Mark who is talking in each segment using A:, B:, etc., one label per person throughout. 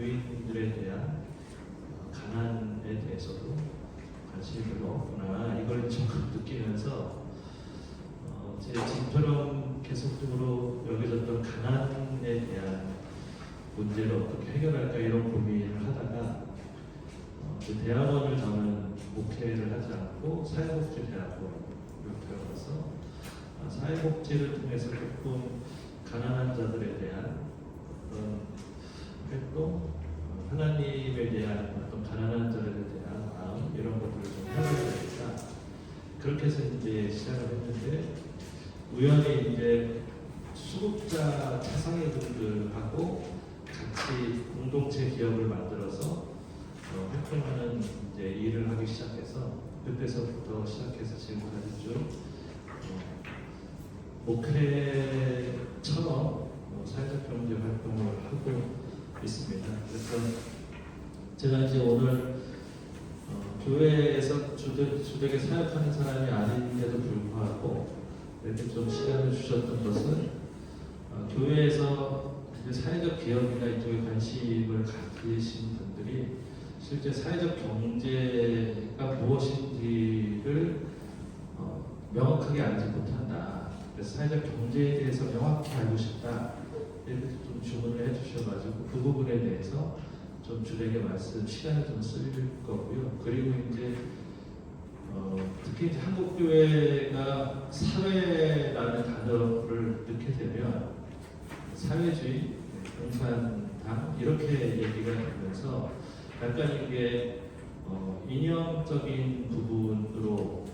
A: 교인들에 대한 가난에 대해서도 관심이 별로 없구나 이걸 좀 느끼면서 제 집처럼 계속적으로 여겨졌던 가난에 대한 문제를 어떻게 해결할까 이런 고민을 하다가 그 대학원을 저는 목회를 하지 않고 사회복지대학원을 들어가서 사회복지를 통해서 조금 가난한 자들에 대한 어떤 활동, 하나님에 대한 어떤 가난한 자들에 대한 마음 이런 것들을 좀 해야 되니까 그렇게 해서 이제 시작을 했는데 우연히 이제 수급자 차상회분들하고 같이 공동체 기업을 만들어서 활동하는 이제 일을 하기 시작해서 그때서부터 시작해서 지금까지 쭉 목회처럼 사회적 경제 활동을 하고 있습니다. 그래서 제가 이제 오늘 교회에서 주되게 사역하는 사람이 아닌데도 불구하고 이렇게 좀 시간을 주셨던 것은 교회에서 이제 사회적 기업이나 이쪽에 관심을 가지신 분들이 실제 사회적 경제가 무엇인지를 명확하게 알지 못한다. 그래서 사회적 경제에 대해서 명확히 알고 싶다. 이렇게 좀 주문을 해주셔가지고 그 부분에 대해서 좀 주되게 말씀 시간을 좀 쓸 거고요. 그리고 이제 특히 이제 한국 교회가 사회라는 단어를 넣게 되면 사회주의, 공산당 이렇게 얘기가 되면서 약간 이게 이념적인 부분으로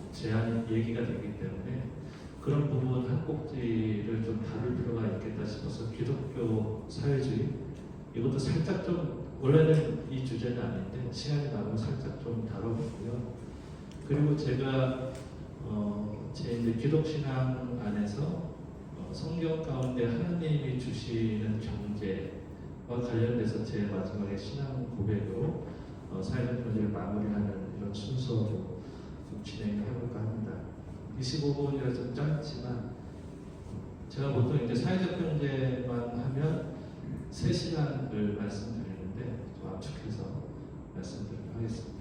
A: 얘기가 되기 때문에 그런 부분 한 꼭지를 좀 다룰 필요가 있겠다 싶어서 기독교 사회주의 이것도 살짝 좀 원래는 이 주제는 아닌데 시간이 나면 살짝 좀 다뤄보고요. 그리고 제가 제 이제 기독신앙 안에서 성경 가운데 하나님이 주시는 경제와 관련돼서 제 마지막에 신앙 고백으로 사회적 경제를 마무리하는 이런 순서로 좀 진행을 해볼까 합니다. 25분이라 좀 짧지만 제가 보통 이제 사회적 경제만 하면 3시간을 말씀드리는데 좀 압축해서 말씀드리도록 하겠습니다.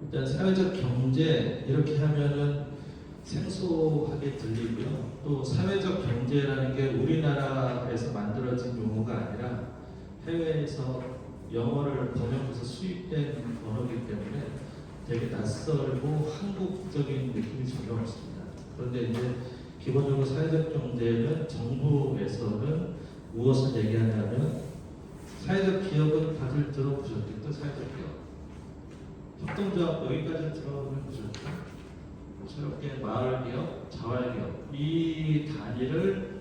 A: 일단 사회적 경제 이렇게 하면은 생소하게 들리고요. 또 사회적 경제라는 게 우리나라에서 만들어진 용어가 아니라 해외에서 영어를 번역해서 수입된 언어이기 때문에 되게 낯설고 한국적인 느낌이 전혀 없습니다. 그런데 이제 기본적으로 사회적 경제는 정부에서는 무엇을 얘기하냐면 사회적 기업은 다들 들어보셨겠죠? 사회적 기업. 협동조합 여기까지 들어보셨죠? 새롭게 마을기업, 자활기업 이 단위를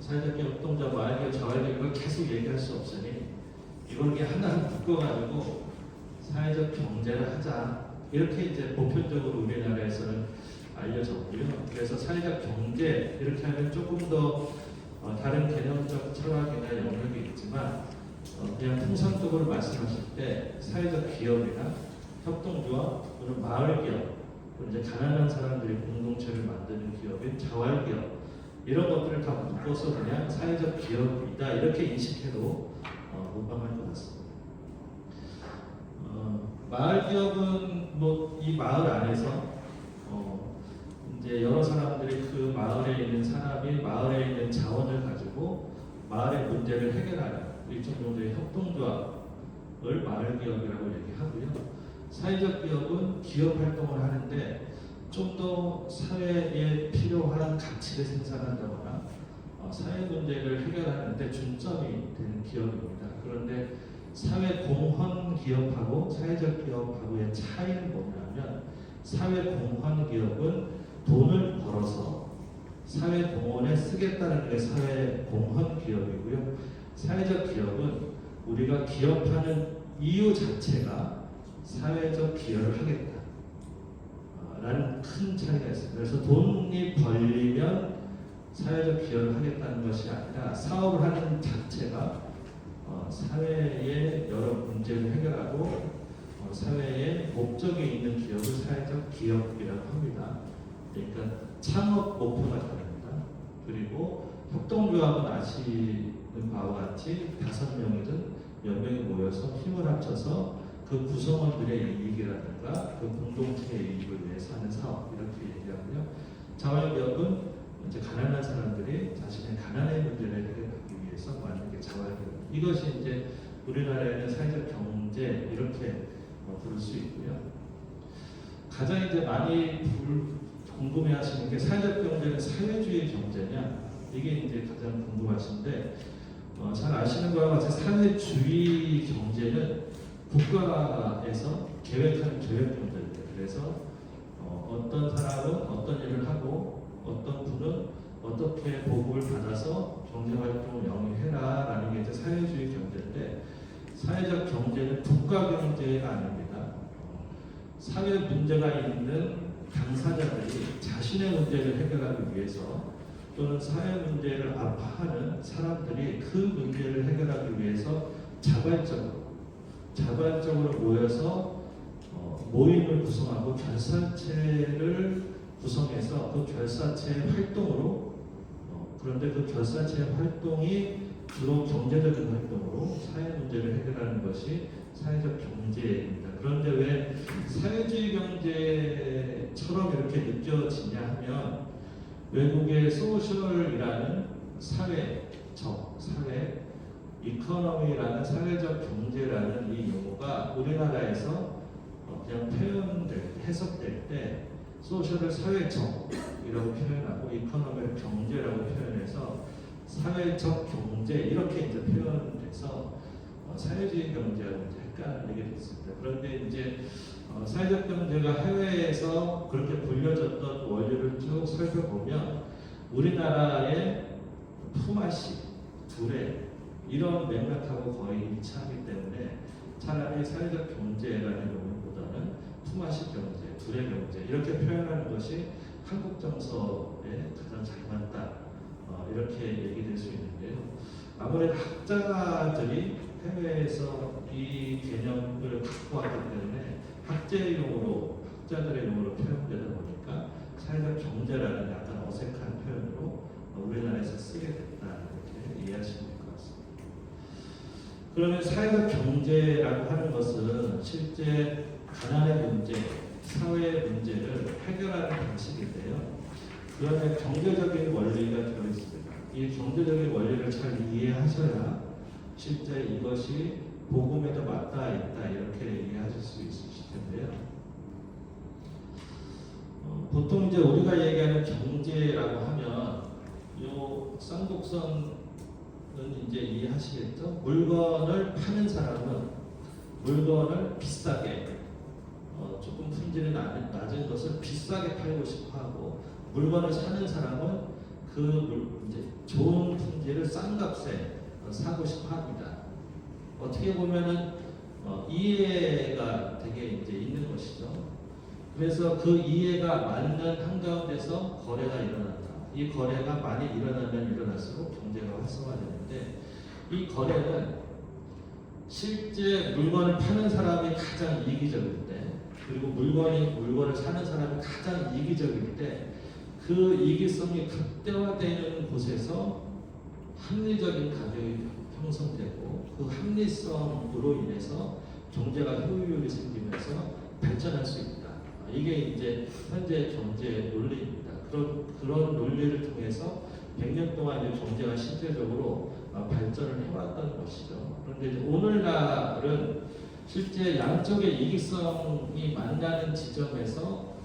A: 사회적 기업, 협동조합, 마을기업, 자활기업을 계속 얘기할 수 없으니 이걸 이렇게 하나를 묶어가지고 사회적 경제를 하자 이렇게 이제 보편적으로 우리나라에서는 알려졌고요. 그래서 사회적 경제 이렇게 하면 조금 더 다른 개념적 철학이나 영역이 있지만 그냥 통상적으로 말씀하실 때 사회적 기업이나 협동조합 또는 마을기업 이제 가난한 사람들이 공동체를 만드는 기업인 자활기업 이런 것들을 다 묶어서 그냥 사회적 기업이다 이렇게 인식해도 무방할 것 같습니다. 마을 기업은 뭐 이 마을 안에서 이제 여러 사람들이 그 마을에 있는 사람이 마을에 있는 자원을 가지고 마을의 문제를 해결하는 일정 정도의 협동조합을 마을 기업이라고 얘기하고요. 사회적 기업은 기업 활동을 하는데 좀 더 사회에 필요한 가치를 생산한다거나 사회 문제를 해결하는데 중점이 되는 기업입니다. 그런데 사회 공헌 기업하고 사회적 기업하고의 차이는 뭐냐면 사회 공헌 기업은 돈을 벌어서 사회 공헌에 쓰겠다는 게 사회 공헌 기업이고요. 사회적 기업은 우리가 기업하는 이유 자체가 사회적 기여를 하겠다 라는 큰 차이가 있습니다. 그래서 돈이 벌리면 사회적 기여를 하겠다는 것이 아니라 사업을 하는 자체가 사회의 여러 문제를 해결하고 사회에 목적이 있는 기업을 사회적 기업이라고 합니다. 그러니까 창업 목표가 다릅니다. 그리고 협동조합은 아시는 바와 같이 5명이든 몇 명이 모여서 힘을 합쳐서 그 구성원들의 이익이라든가 그 공동체의 이익을 위해서 하는 사업 이렇게 얘기하고요. 자활기업은 이제 가난한 사람들이 자신의 가난의 문제를 해결하기 위해서 만든 게 자활기업. 이것이 이제 우리나라에는 사회적 경제 이렇게 부를 수 있고요. 가장 이제 많이 궁금해하시는 게 사회적 경제는 사회주의 경제냐? 이게 이제 가장 궁금하신데 잘 아시는 거와 같이 사회주의 경제는 국가에서 계획하는 계획 경제입니다. 그래서 어떤 사람은 어떤 일을 하고 어떤 분은 어떻게 보급을 받아서 경제활동을 영위해라라는 게 이제 사회주의 경제인데 사회적 경제는 국가 경제가 아닙니다. 사회 문제가 있는 당사자들이 자신의 문제를 해결하기 위해서 또는 사회 문제를 아파하는 사람들이 그 문제를 해결하기 위해서 자발적으로 모여서 모임을 구성하고 결사체를 구성해서 그 결사체의 활동으로 그런데 그 결사체의 활동이 주로 경제적인 활동으로 사회 문제를 해결하는 것이 사회적 경제입니다. 그런데 왜 사회주의 경제처럼 이렇게 느껴지냐 하면 외국의 소셜이라는 사회 이코노미라는 사회적 경제라는 이 용어가 우리나라에서 그냥 해석될 때 소셜을 사회적이라고 표현하고 이코노미를 경제라고 표현해서 사회적 경제 이렇게 이제 표현돼서 사회주의 경제하고 이제 헷갈리게 됐습니다. 그런데 이제 사회적 경제가 해외에서 그렇게 불려졌던 원리를 쭉 살펴보면 우리나라의 품앗이, 두레 이런 맥락하고 거의 일치하기 때문에 차라리 사회적 경제라는 용어보다는 품앗이 경제, 두레 경제 이렇게 표현하는 것이 한국 정서에 가장 잘 맞다. 이렇게 얘기될 수 있는데요. 아무래도 학자들이 해외에서 이 개념을 갖고 왔기 때문에 학자들의 용어로 표현되다 보니까 사회적 경제라는 약간 어색한 표현으로 우리나라에서 쓰게 됐다 이렇게 이해하시면 될 것 같습니다. 그러면 사회적 경제라고 하는 것은 실제 가난의 문제, 사회의 문제를 해결하는 방식인데요. 그 안에 경제적인 원리가 들어있습니다. 이 경제적인 원리를 잘 이해하셔야 실제 이것이 복음에도 맞닿아 있다 이렇게 이해하실 수 있으실 텐데요. 보통 이제 우리가 얘기하는 경제라고 하면 요 쌍곡선은 이제 이해하시겠죠? 물건을 파는 사람은 물건을 비싸게 조금 품질이 낮은 것을 비싸게 팔고 싶어하고 물건을 사는 사람은 이제 좋은 품질을 싼 값에 사고 싶어합니다. 어떻게 보면은 이해가 되게 이제 있는 것이죠. 그래서 그 이해가 맞는 한가운데서 거래가 일어난다. 이 거래가 많이 일어나면 일어날수록 경제가 활성화되는데 이 거래는 실제 물건을 파는 사람이 가장 이기적일 때 그리고 물건을 사는 사람이 가장 이기적일 때 그 이기성이 극대화되는 곳에서 합리적인 가격이 형성되고 그 합리성으로 인해서 경제가 효율이 생기면서 발전할 수 있다. 이게 이제 현재 경제 논리입니다. 그런 논리를 통해서 100년 동안 이제 경제가 실제적으로 발전을 해왔던 것이죠. 그런데 이제 오늘날은 실제 양쪽의 이기성이 만나는 지점에서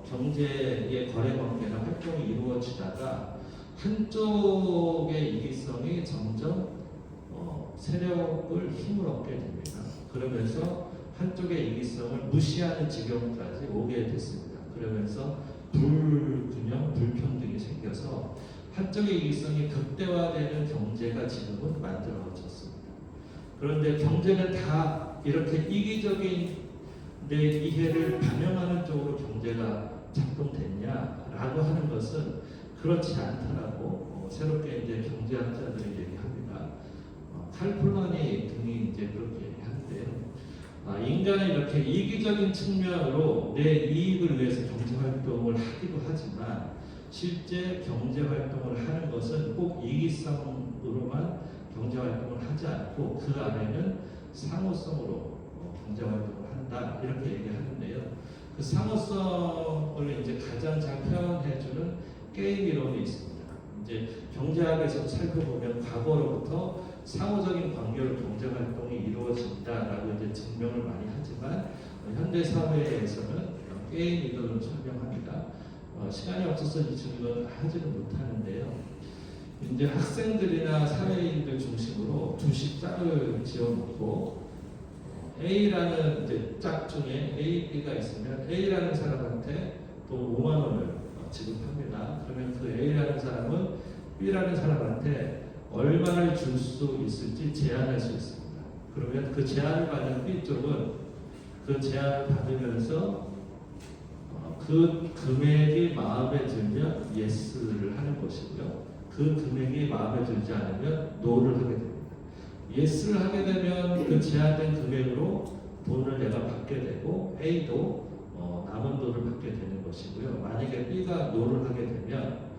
A: 경제의 거래 관계나 활동이 이루어지다가 한쪽의 이기성이 점점 세력을 힘을 얻게 됩니다. 그러면서 한쪽의 이기성을 무시하는 지경까지 오게 됐습니다. 그러면서 불균형, 불평등이 생겨서 한쪽의 이기성이 극대화되는 경제가 지금은 만들어졌습니다. 그런데 경제는 다 이렇게 이기적인 내 이해를 반영하는 쪽으로 경제가 작동됐냐라고 하는 것은 그렇지 않다라고 새롭게 이제 경제학자들이 얘기합니다. 칼폴라니 등이 이제 그렇게 얘기하는데요. 인간은 이렇게 이기적인 측면으로 내 이익을 위해서 경제 활동을 하기도 하지만 실제 경제 활동을 하는 것은 꼭 이익성으로만 경제 활동을 하지 않고 그 안에는 상호성으로 경제 활동을 한다 이렇게 얘기하는데요. 그 상호성을 이제 가장 잘 표현해주는 게임 이론이 있습니다. 이제 경제학에서 살펴보면 과거로부터 상호적인 관계로 경제 활동이 이루어진다라고 이제 증명을 많이 하지만 현대 사회에서는 게임 이론을 설명합니다. 시간이 없어서 이 증명을 하지는 못하는데요. 이제 학생들이나 사회인들 중심으로 두씩 짝을 지어놓고 A라는 이제 짝 중에 A, B가 있으면 A라는 사람한테 또 5만 원을 지급합니다. 그러면 그 A라는 사람은 B라는 사람한테 얼마를 줄 수 있을지 제한할 수 있습니다. 그러면 그 제한을 받는 B 쪽은 그 제한을 받으면서 그 금액이 마음에 들면 예스를 하는 것이고요. 그 금액이 마음에 들지 않으면 노를 하게 됩니다. 예스를 하게 되면 그 제한된 금액으로 돈을 내가 받게 되고 A도 남은 돈을 받게 되는 것이고요. 만약에 B가 노를 하게 되면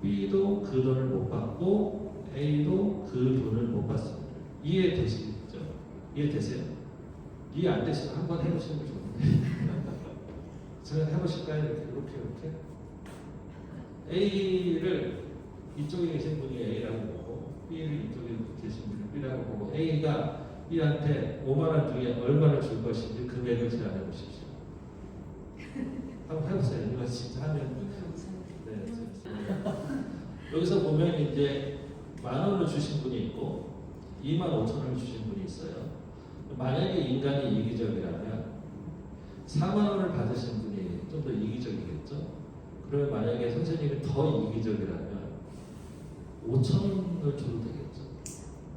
A: B도 그 돈을 못 받고 A도 그 돈을 못 받습니다. 이해되시죠? 이해되세요? 이해 안 되시면 한번 해보시는 게 좋은데 제가 해보실까요? 이렇게 A를 이쪽에 계신 분이 A라고 보고 B를 이쪽에 계신 분이 B라고 보고 A가 B한테 5만 원 중에 얼마를 줄 것인지 금액을 제안해 보십시오. 한번 해보세요. 이거 진짜 하면 네, 여기서 보면 이제 10,000원을 주신 분이 있고 25,000원을 주신 분이 있어요. 만약에 인간이 이기적이라면 4만 원을 받으신 분이 좀 더 이기적이겠죠. 그러면 만약에 선생님이 더 이기적이라면 5,000원을 줘도 되겠죠.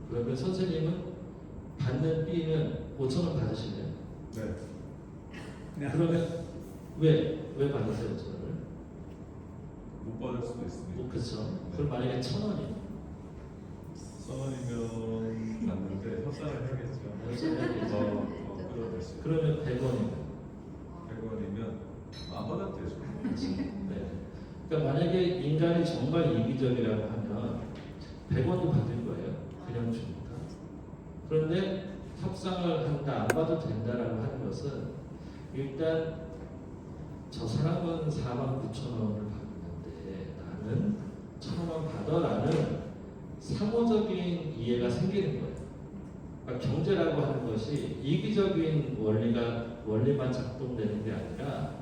A: 그러면 선생님은 받는 B는 5,000원 받으시면
B: 네.
A: 그러면 왜 받으세요 5,000원을?
B: 못 받을 수도 있으니까.
A: 그렇죠.
B: 네.
A: 그럼 만약에 1,000원이요?
B: 1,000원이면 받는데 협상을 해야겠죠. 더 끌어낼 수 있고.
A: 그러면 100원이요?
B: 100원이면 안 받아도 되죠.
A: 네. 그러니까 만약에 인간이 정말 이기적이라고 하면 100원도 받을 거예요. 그냥 주니까. 그런데 협상을 한다, 안 봐도 된다라고 하는 것은 일단 저 사람은 49,000원을 받는데 나는 1,000원 받아라는 상호적인 이해가 생기는 거예요. 그러니까 경제라고 하는 것이 이기적인 원리만 작동되는 게 아니라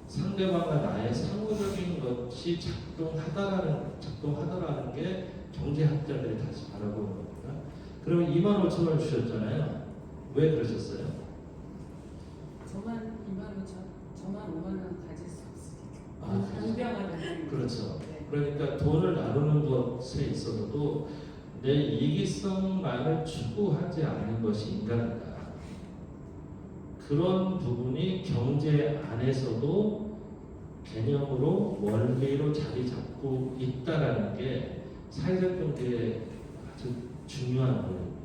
A: 상대방과 나의 상호적인 것이 작동하다라는 게 경제학자들이 다시 바라보는 겁니다. 그러면 25,000원을 주셨잖아요. 왜 그러셨어요?
C: 저만 25,000원, 저만 5만 원 가질 수 없으니까.
A: 아,
C: 공평하다는.
A: 그렇죠.
C: 네.
A: 그러니까 돈을 나누는 것에 있어서도 내 이기성만을 추구하지 않는 것이 인간이다. 그런 부분이 경제 안에서도 개념으로 원리로 자리 잡고 있다라는 게 사회적 경제의 아주 중요한 부분입니다.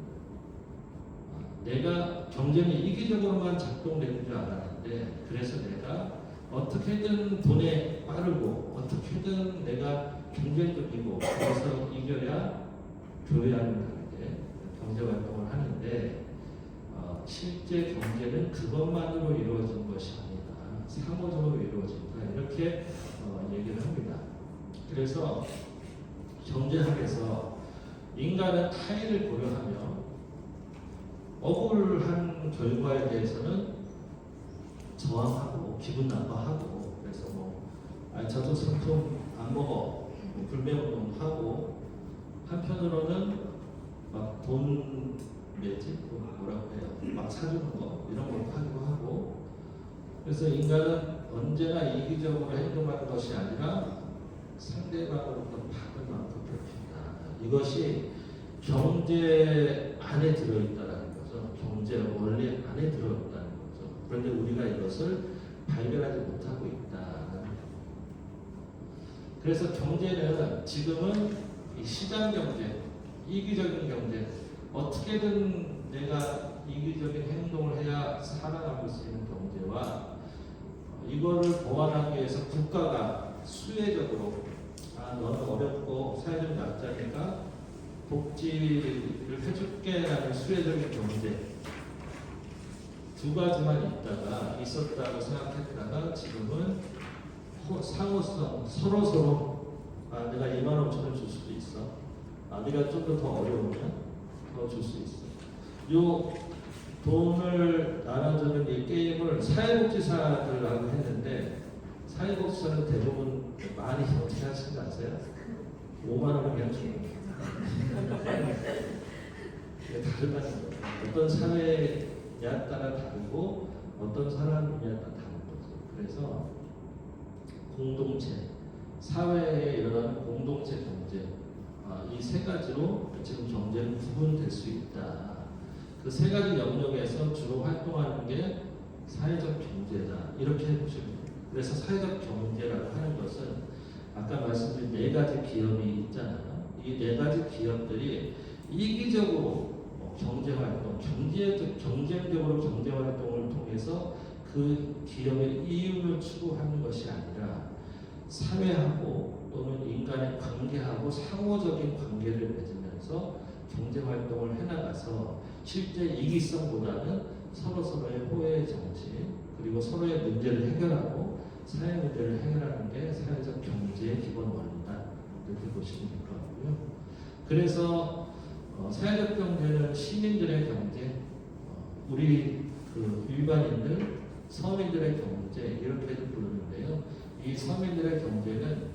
A: 내가 경제는 이기적으로만 작동되는 줄 알았는데 그래서 내가 어떻게든 돈에 빠르고 어떻게든 내가 경쟁적이고 그래서 이겨야 교회하는 다르게 경제활동을 하는데 실제 경제는 그것만으로 이루어진 것이 아니다. 상호적으로 이루어진다. 이렇게 얘기를 합니다. 그래서 경제학에서 인간은 타인을 고려하며 억울한 결과에 대해서는 저항하고 기분 나빠하고 그래서 저도 상품 안 먹어 불매운동하고 한편으로는 막 돈 뭐라고 해요 막 사주는 거 이런 것도 하기도 하고 그래서 인간은 언제나 이기적으로 행동하는 것이 아니라 상대방으로부터 받을 만큼 베푼다. 이것이 경제 안에 들어있다라는 거죠. 경제 원리 안에 들어있다는 거죠. 그런데 우리가 이것을 발견하지 못하고 있다는 거죠. 그래서 경제는 지금은 이 시장 경제, 이기적인 경제, 어떻게든 내가 이기적인 행동을 해야 살아남을 수 있는 경제와 이거를 보완하기 위해서 국가가 수혜적으로 너는 어렵고 사회적 약자니까 복지를 해줄게라는 수혜적인 경제 두 가지만 있었다고 생각했다가 지금은 상호성 서로 내가 2만 5천 원 줄 수도 있어. 네가 좀 더 어려우면 더 줄 수 있어. 요 돈을 나눠주는 이 게임을 사회복지사들하고 했는데 사회복지사는 대부분 많이 어떻게 하시는 거 아세요? 5만 원은 그냥 주는 거예요. 다르다는 거예요. 어떤 사회에 따라 다르고 어떤 사람에 따라 다른 거죠. 그래서 공동체, 사회에 일어나는 공동체 경제 이 세 가지로 지금 경제는 구분될 수 있다. 그 세 가지 영역에서 주로 활동하는 게 사회적 경제다. 이렇게 해보시면 돼요. 그래서 사회적 경제라고 하는 것은 아까 말씀드린 네 가지 기업이 있잖아요. 이 네 가지 기업들이 이기적으로 경제활동, 경쟁적으로 경제활동을 통해서 그 기업의 이윤을 추구하는 것이 아니라 사회하고 또는 인간의 관계하고 상호적인 관계를 맺으면서 경제활동을 해나가서 실제 이기성보다는 서로서로의 호혜의 정신 그리고 서로의 문제를 해결하고 사회 문제를 해결하는 게 사회적 경제의 기본 원리다. 이렇게 보시면 될 것 같고요. 그래서 사회적 경제는 시민들의 경제, 우리 그 일반인들, 서민들의 경제 이렇게도 부르는데요. 이 서민들의 경제는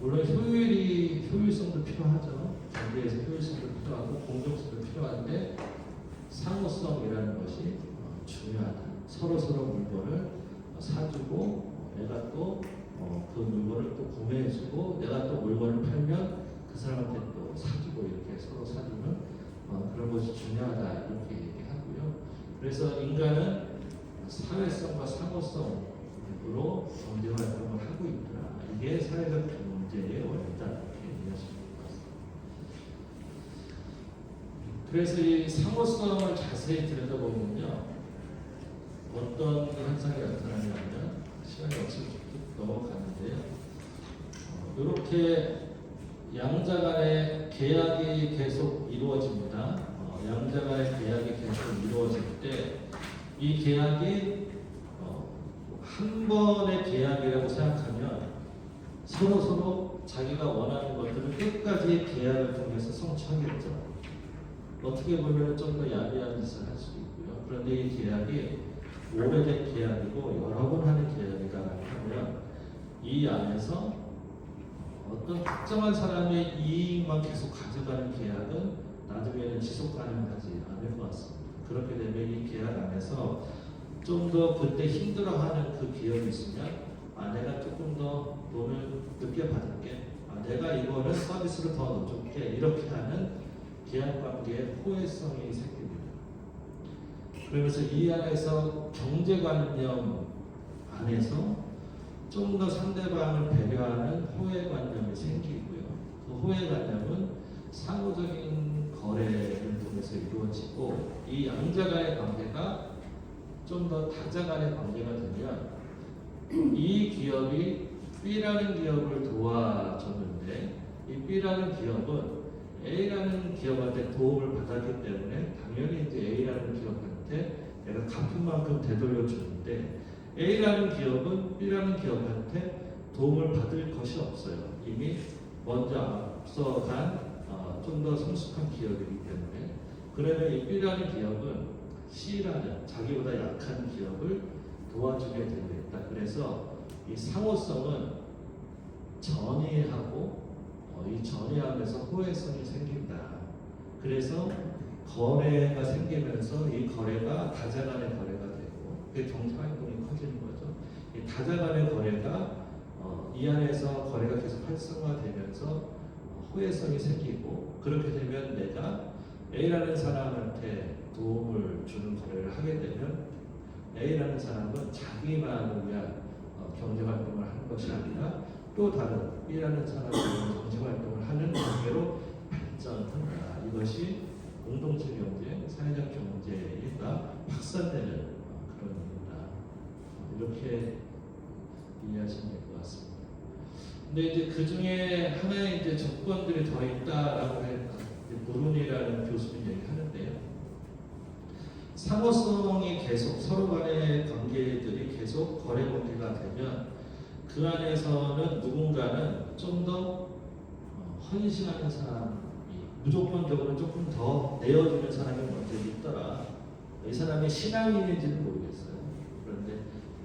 A: 물론 효율성도 필요하죠. 경제에서 효율성도 필요하고 공정성도 필요한데 상호성이라는 것이 중요하다. 서로 물건을 사주고 내가 또 그 물건을 또 구매해주고 내가 또 물건을 팔면 그 사람한테 또 사주고 이렇게 서로 사주는 그런 것이 중요하다 이렇게 얘기하고요. 그래서 인간은 사회성과 상호성으로 경제 활동을 하고 있구나. 이게 사회적 경제의 원리다 이렇게 이해하시면 될 것 같습니다. 그래서 이 상호성을 자세히 들여다보면요, 어떤 현상이 나타나냐면 시간이 없어서 넘어가는데요. 이렇게 양자 간의 계약이 계속 이루어집니다. 양자 간의 계약이 계속 이루어질 때 이 계약이 한 번의 계약이라고 생각하면 서로 자기가 원하는 것들을 끝까지 계약을 통해서 성취하겠죠. 어떻게 보면 좀 더 야비한 짓을 할 수도 있고요. 그런데 이 계약이 오래된 계약이고 여러 번 하는 계약이다 하면 이 안에서 어떤 특정한 사람의 이익만 계속 가져가는 계약은 나중에는 지속 가능하지 않을 것 같습니다. 그렇게 되면 이 계약 안에서 좀 더 그때 힘들어하는 그 기업이 있으면 내가 조금 더 돈을 늦게 받을게, 내가 이거를 서비스로 더 넣어줄게 이렇게 하는 계약 관계의 호혜성이 생깁니다. 그러면서 이 안에서 경제관념 안에서 좀 더 상대방을 배려하는 호혜관념이 생기고요. 그 호혜관념은 상호적인 거래를 통해서 이루어지고 이 양자 간의 관계가 좀 더 다자 간의 관계가 되면 이 기업이 B라는 기업을 도와줬는데 이 B라는 기업은 A라는 기업한테 도움을 받았기 때문에 당연히 이제 A라는 기업한테 내가 갚은 만큼 되돌려 주는데 A라는 기업은 B라는 기업한테 도움을 받을 것이 없어요. 이미 먼저 앞서간 좀 더 성숙한 기업이기 때문에 그러면 이 B라는 기업은 C라는 자기보다 약한 기업을 도와주게 되겠다. 그래서 이 상호성은 전이하고 이 전이하면서 호혜성이 생긴다. 그래서 거래가 생기면서 이 거래가 다자간의 거래가 되고 그게 경제활동이 커지는 거죠. 이 다자간의 거래가 이 안에서 거래가 계속 활성화되면서 호혜성이 생기고 그렇게 되면 내가 A라는 사람한테 도움을 주는 거래를 하게 되면 A라는 사람은 자기만을 위한 경제활동을 하는 것이 아니라 또 다른 B라는 사람을 위한 경제활동을 하는 관계로 발전한다. 이것이 공동체 경제, 사회적 경제가 확산되는 그런 겁니다. 이렇게 이해하시면 될 것 같습니다. 근데 이제 그 중에 하나의 이제 조건들이 더 있다라고 브룬이라는 교수님 얘기하는데요. 상호성이 계속 서로 간의 관계들이 계속 거래 관계가 되면 그 안에서는 누군가는 좀 더 헌신하는 사람이 무조건적으로 조금 더 내어주는 사람이 먼저 있더라. 이 사람이 신앙인인지는 모르겠어요. 그런데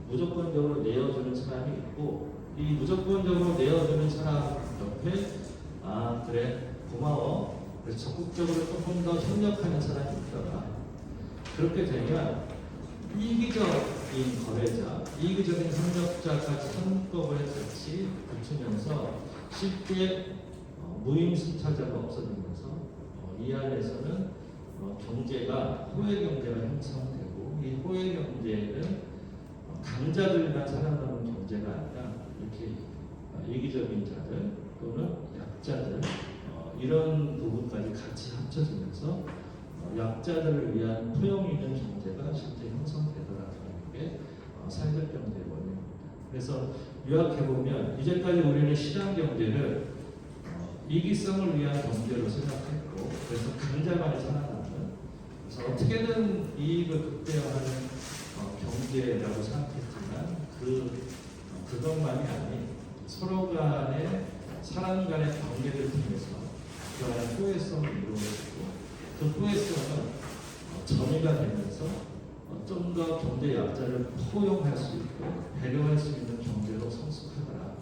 A: 무조건적으로 내어주는 사람이 있고 이 무조건적으로 내어주는 사람 옆에 아 그래 고마워. 그래서 적극적으로 조금 더 협력하는 사람이 있더라. 그렇게 되면 이기적인 거래자, 이기적인 협력자까지 한꺼번에 같이 붙으면서 쉽게 무임승차자가 없어지면서 이 안에서는 경제가 호혜 경제가 형성되고 이 호혜 경제는 강자들만 살아남는 경제가 아니라 이렇게 이기적인 자들 또는 약자들 이런 부분까지 같이 합쳐지면서 약자들을 위한 포용 있는 경제가 실제 형성되더라라는 게 사회적 경제의 원리입니다. 그래서 요약해 보면 이제까지 우리는 시장 경제를 이기성을 위한 경제로 생각했고 그래서 강자만이 살아남는 그래서 어떻게든 이익을 극대화하는 경제라고 생각했지만 그것만이 아닌 서로 간의 사람 간의 관계를 통해서 그 안에 호혜성을 이루어지고 그 호혜성은 전이가 되면서 좀 더 경제 약자를 포용할 수 있고 배려할 수 있는 경제로 성숙하더라.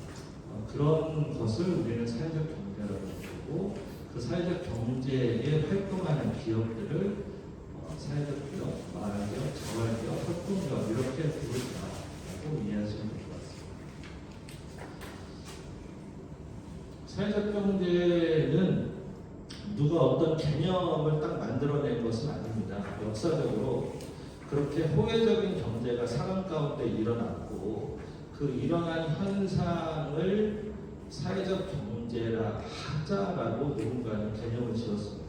A: 그런 것을 우리는 사회적 경제라고 부르고 그 사회적 경제에 활동하는 기업들을 사회적 기업, 마을기업, 자활기업, 협동기업 이렇게 부르자라고 이해하시면 될 것 같습니다. 사회적 경제는 누가 어떤 개념을 딱 만들어낸 것은 아닙니다. 역사적으로 그렇게 호혜적인 경제가 사람 가운데 일어났고 그 일어난 현상을 사회적 경제라 하자라고 누군가는 개념을 지었습니다.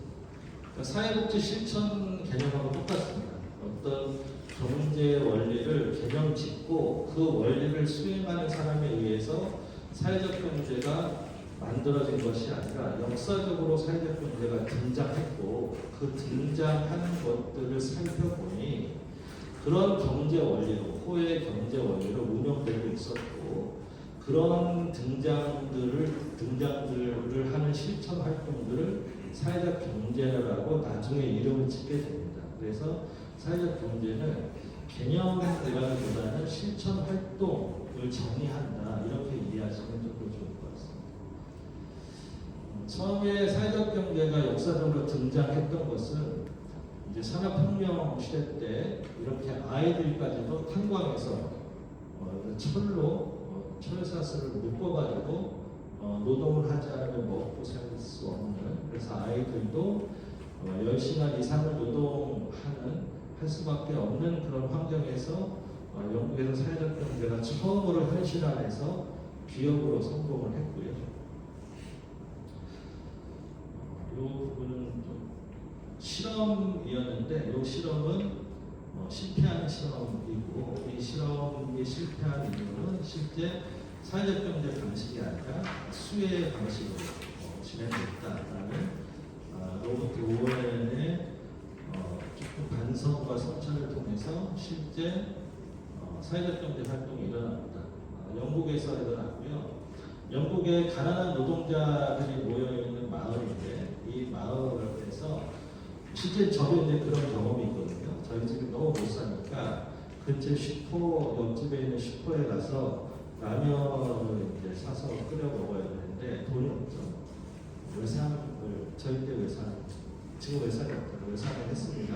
A: 그러니까 사회복지 실천 개념하고 똑같습니다. 어떤 경제 원리를 개념 짓고 그 원리를 수행하는 사람에 의해서 사회적 경제가 만들어진 것이 아니라 역사적으로 사회적 경제가 등장했고 그 등장하는 것들을 살펴보니 그런 경제 원리로 호의 경제 원리로 운영되고 있었고 그런 등장들을 하는 실천 활동들을 사회적 경제라고 나중에 이름을 짓게 됩니다. 그래서 사회적 경제는 개념이라기보다는 실천 활동을 정의한다 이렇게 이해하시면 좀 좋을 것 같습니다. 처음에 사회적 경제가 역사적으로 등장했던 것은 이제 산업혁명 시대 때 이렇게 아이들까지도 탄광에서 철사슬을 묶어가지고 노동을 하지 않으면 먹고 살 수 없는 그래서 아이들도 10시간 이상을 할 수밖에 없는 그런 환경에서 영국에서 사회적 경제가 처음으로 현실화해서 기업으로 성공을 했고요. 이 부분은 좀 실험이었는데 이 실험은 실패한 실험이고 이 실험이 실패한 이유는 실제 사회적 경제 방식이 아니라 수혜 방식으로 진행됐다라는 로버트 오웬의 조금 반성과 성찰을 통해서 실제 사회적 경제 활동이 일어납니다. 영국에서 일어났고요. 영국의 가난한 노동자들이 모여있는 마을인데 이 마을에서 실제 저도 이제 그런 경험이 있거든요. 저희 집이 너무 못 사니까 근처 슈퍼 옆집에 있는 슈퍼에 가서 라면을 이제 사서 끓여 먹어야 되는데 돈이 없죠. 외상을 저희 때 지금 외상이 없다고 외상을 했습니다.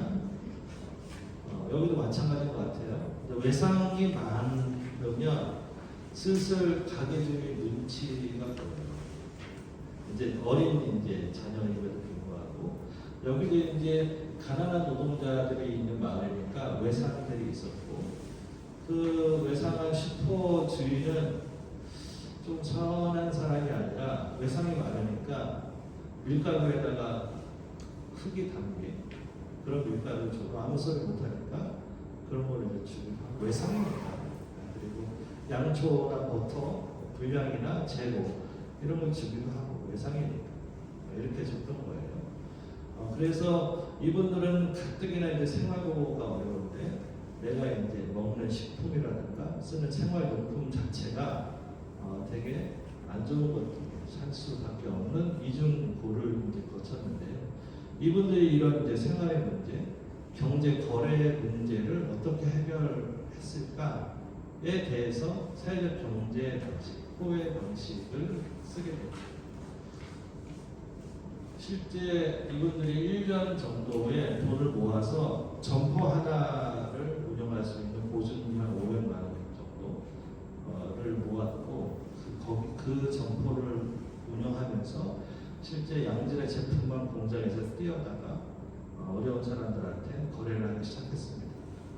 A: 여기도 마찬가지인 것 같아요. 외상이 많으면 슬슬 가게주의 눈치가 보여요. 이제 어린 자녀임에도 불구하고 여기도 이제 가난한 노동자들이 있는 마을이니까 외상들이 있었고 그 외상한 슈퍼 주인은 좀 선한 사람이 아니라 외상이 많으니까 밀가루에다가 흙이 담긴 그런 밀가루를 줘도 아무 소리 못하니까 그런 걸 이제 주기도 외상입니다. 그리고 양초나 버터, 불량이나 재고 이런 걸 주기도 하고 외상이니까 이렇게 줬던 거예요. 그래서 이분들은 가뜩이나 이제 생활고가 어려운데 내가 이제 먹는 식품이라든가 쓰는 생활용품 자체가 되게 안 좋은 것들 살 수밖에 없는 이중고를 이제 거쳤는데요. 이분들이 이런 이제 생활의 문제, 경제 거래 문제를 어떻게 해결했을까에 대해서 사회적 경제 방식, 호혜 방식을 쓰게 됩니다. 실제 이분들이 1년 정도의 돈을 모아서 점포 하나를 운영할 수 있는 보증금이 한 500만 원 정도를 모았고 그 점포를 운영하면서 실제 양질의 제품만 공장에서 띄어다가 어려운 사람들한테 거래를 하기 시작했습니다.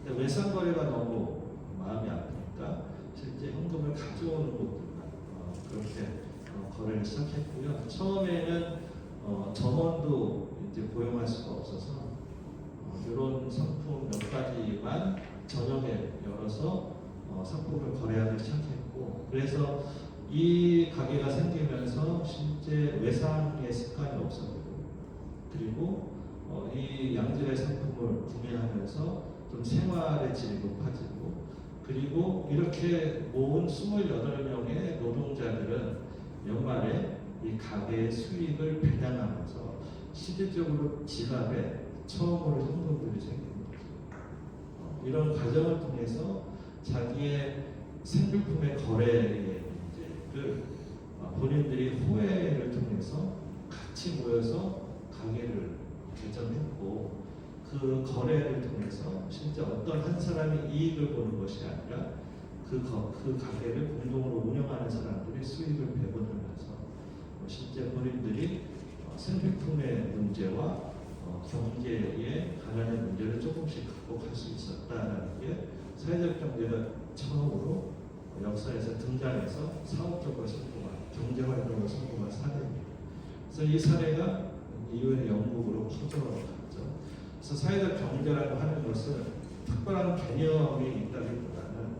A: 근데 외상 거래가 너무 마음이 아프니까 실제 현금을 가져오는 곳들만 그렇게 거래를 시작했고요. 처음에는 점원도 이제 고용할 수가 없어서 이런 상품 몇 가지만 저녁에 열어서 상품을 거래하기 시작했고, 그래서 이 가게가 생기면서 실제 외상의 습관이 없어지고, 그리고 이 양질의 상품을 구매하면서 좀 생활의 질이 높아지고, 그리고 이렇게 모은 28명의 노동자들은 연말에 이 가게의 수익을 배당하면서 실질적으로 지갑에 처음으로 현금들이 생기는 거죠. 이런 과정을 통해서 자기의 생필품의 거래의 문제를 본인들이 후회를 통해서 같이 모여서 가게를 개점했고, 그 거래를 통해서 실제 어떤 한 사람이 이익을 보는 것이 아니라 그 가게를 공동으로 운영하는 사람들이 수익을 배분하면서 실제 본인들이 생필품의 문제와 경제의 가난의 문제를 조금씩 극복할 수 있었다는 게 사회적 경제가 처음으로 역사에서 등장해서 사업적으로 성공한, 경제활동으로 성공한 사례입니다. 그래서 이 사례가 이후에 영국으로 퍼져갔죠. 그래서 사회적 경제라고 하는 것은 특별한 개념이 있다기보다는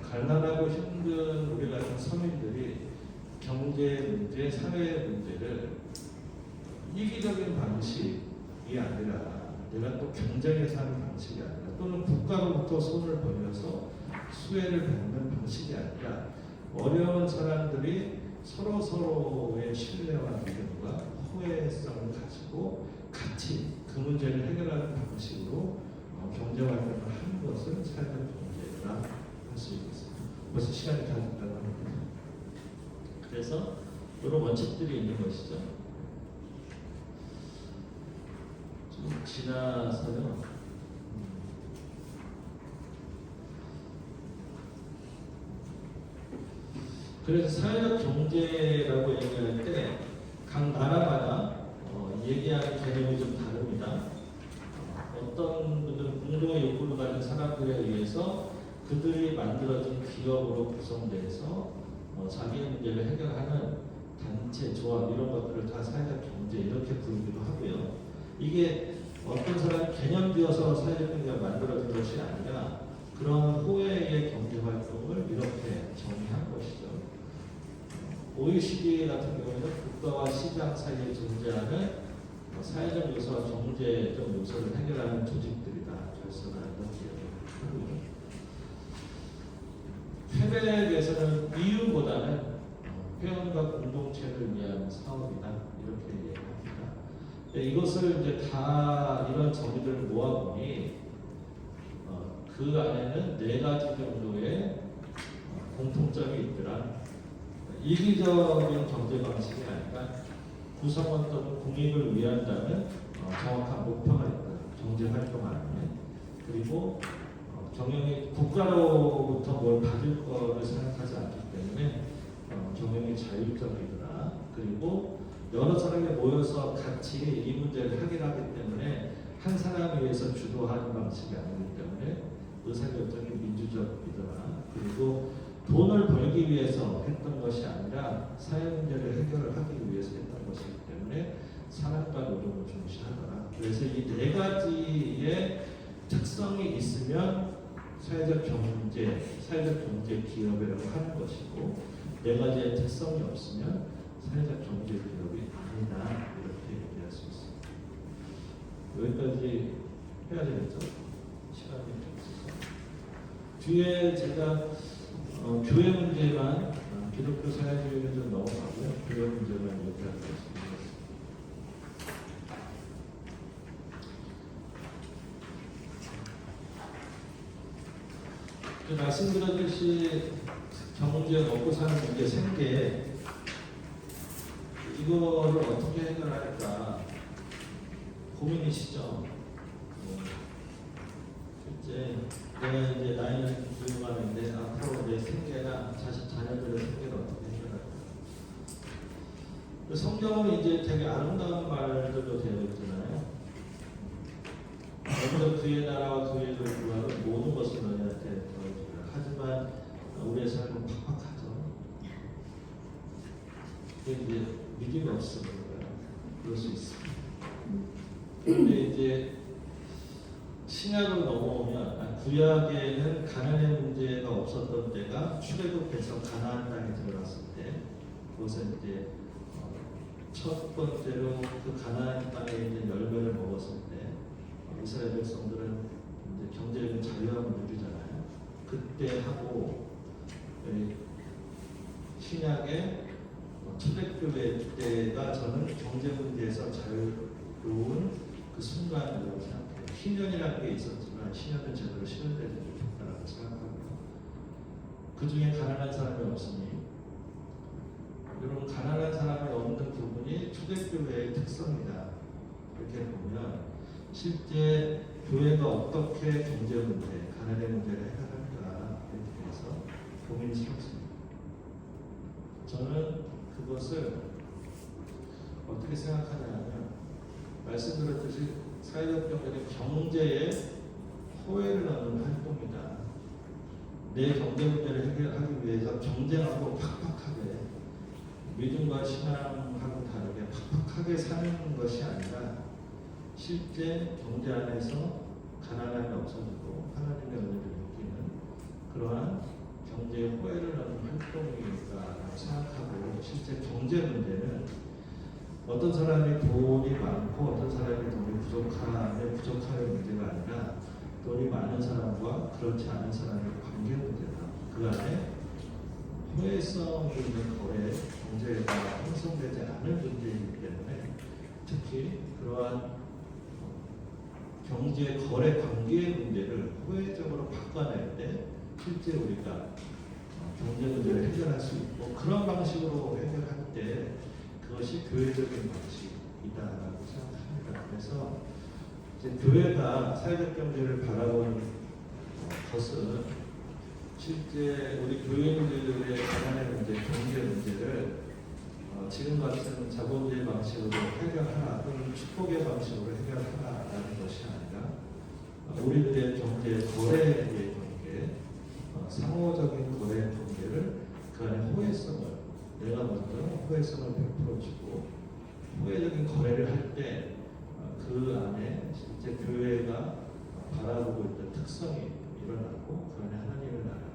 A: 가난하고 힘든 우리 같은 서민들이 경제 문제, 사회 문제를 이기적인 방식이 아니라 내가 또 경쟁해서 하는 방식이 아니라 또는 국가로부터 손을 벌려서 수혜를 받는 방식이 아니라 어려운 사람들이 서로의 신뢰와 믿음과 호혜성을 가지고 같이 그 문제를 해결하는 방식으로 경제활동을 하는 것을 사회적 경제라 할 수 있겠습니다. 벌써 시간이 다 됐다고 합니다. 그래서 이런 원칙들이 있는 것이죠. 좀 지나서요. 그래서 사회적 경제라고 얘기할 때 각 나라마다 얘기하는 개념이 좀 다릅니다. 어떤 분들은 공동의 욕구를 가진 사람들에 의해서 그들이 만들어진 기업으로 구성돼서 자기 문제를 해결하는 단체, 조합 이런 것들을 다 사회적 경제 이렇게 부르기도 하고요. 이게 어떤 사람 개념되어서 사회적 경제가 만들어진 것이 아니라 그런 후회의 경제 활동을 이렇게 정의한 것이죠. OECD 같은 경우에는 국가와 시장 사이에 존재하는 사회적 요소와 경제적 요소를 해결하는 조직들이다. 결선하는 이야기를 하고요. 퀘벡에서는 이윤보다는 회원과 공동체를 위한 사업이다. 이렇게 얘기합니다. 이것을 이제 다 이런 정의들을 모아보니 그 안에는 4가지 정도의 공통점이 있더라. 이기적인 경제 방식이 아니라 구성원 또는 공익을 위한다는 정확한 목표가 있다. 경제 활동 안에. 그리고 경영이 국가로부터 뭘 받을 거를 생각하지 않기 때문에 경영이 자율적이더라. 그리고 여러 사람이 모여서 같이 이 문제를 해결하기 때문에 한 사람에 의해서 주도하는 방식이 아니기 때문에 의사결정이 민주적이더라. 그리고 돈을 벌기 위해서 했던 것이 아니라 사회 문제를 해결을 하기 위해서 했던 것이기 때문에 사람과 노동을 중시하더라. 그래서 이 4가지의 특성이 있으면 사회적 경제 기업이라고 하는 것이고 네 가지의 특성이 없으면 사회적 경제 기업이 아니다 이렇게 얘기할 수 있습니다. 여기까지 해야 되겠죠? 시간이 좀 있어서 뒤에 제가 교회 문제만 기독교 사회주의를 좀 넘어가고요. 교회 문제만 얘기하고 있습니다. 말씀드렸듯이 경제 먹고 사는 문제 생계 이거를 어떻게 해결할까 고민이시죠? 실제 내가 이제 나이는 부유하는데 앞으로 내 생계나 자녀들의 생계를 어떻게 해결할까? 성경은 이제 되게 아름다운 말들도 되어 있잖아요. 먼저 그의 나라와 그의 일을 구하고 모든 것을 너희한테 더해주라. 하지만 우리의 삶은 팍팍하죠. 그게 이제 믿음이 없으면 그럴 수 있습니다. 그런데 이제 신약으로 넘어오면 구약에는 가난의 문제가 없었던 때가 출애굽해서 가나안 땅에 들어갔을 때 그것은 이제 첫 번째로 그 가나안 땅에 있는 열매를 먹었을 때 이스라엘 백성들은 이제 경제적인 자유함을 누리잖아요. 그때 하고 신약의 초대교회 때가 저는 경제 문제에서 자유로운 그 순간이라고 생각해요. 신년이라는 게 있었지만 신년은 제대로 실현되지 못했다고 생각하고요. 그 중에 가난한 사람이 없으니 여러분 가난한 사람이 없는 부분이 초대교회의 특성이다. 이렇게 보면 실제 교회가 어떻게 경제 문제, 가난의 문제를 해결할까에 대해서 고민스럽습니다. 저는 그것을 어떻게 생각하냐면 말씀드렸듯이 사회적 경제는 경제에 호혜를 넣는 활동이다. 내 경제 문제를 해결하기 위해서 경쟁하고 팍팍하게 믿음과 신앙하고 다르게 팍팍하게 사는 것이 아니라 실제 경제 안에서 가난함이 없어지고 하나님의 은혜를 느끼는 그러한 경제에 호혜를 넣는 활동이니까 생각하고 실제 경제 문제는 어떤 사람이 돈이 많고 어떤 사람이 돈이 부족함의 문제가 아니라 돈이 많은 사람과 그렇지 않은 사람의 관계 문제다. 그 안에 호혜성 있는 거래 경제가 형성되지 않은 문제이기 때문에 특히 그러한 경제 거래 관계의 문제를 호혜적으로 바꿔낼 때 실제 우리가 경제 문제를 해결할 수 있고 그런 방식으로 해결할 때 그것이 교회적인 방식이다라고 생각합니다. 그래서 이제 교회가 사회적 경제를 바라보는 것은 실제 우리 교인들의 가난의 문제, 경제 문제를 지금 같은 자본주의 방식으로 해결하라 또는 축복의 방식으로 해결하라라는 것이 아니라 우리들의 경제 거래의 관계, 상호적인 거래의 관계를 그 안에 호혜성을 내가 먼저 호혜성을 베풀어주고 호혜적인 거래를 할 때 그 안에 실제 교회가 바라보고 있던 특성이 일어나고 그 안에 하나님의 나라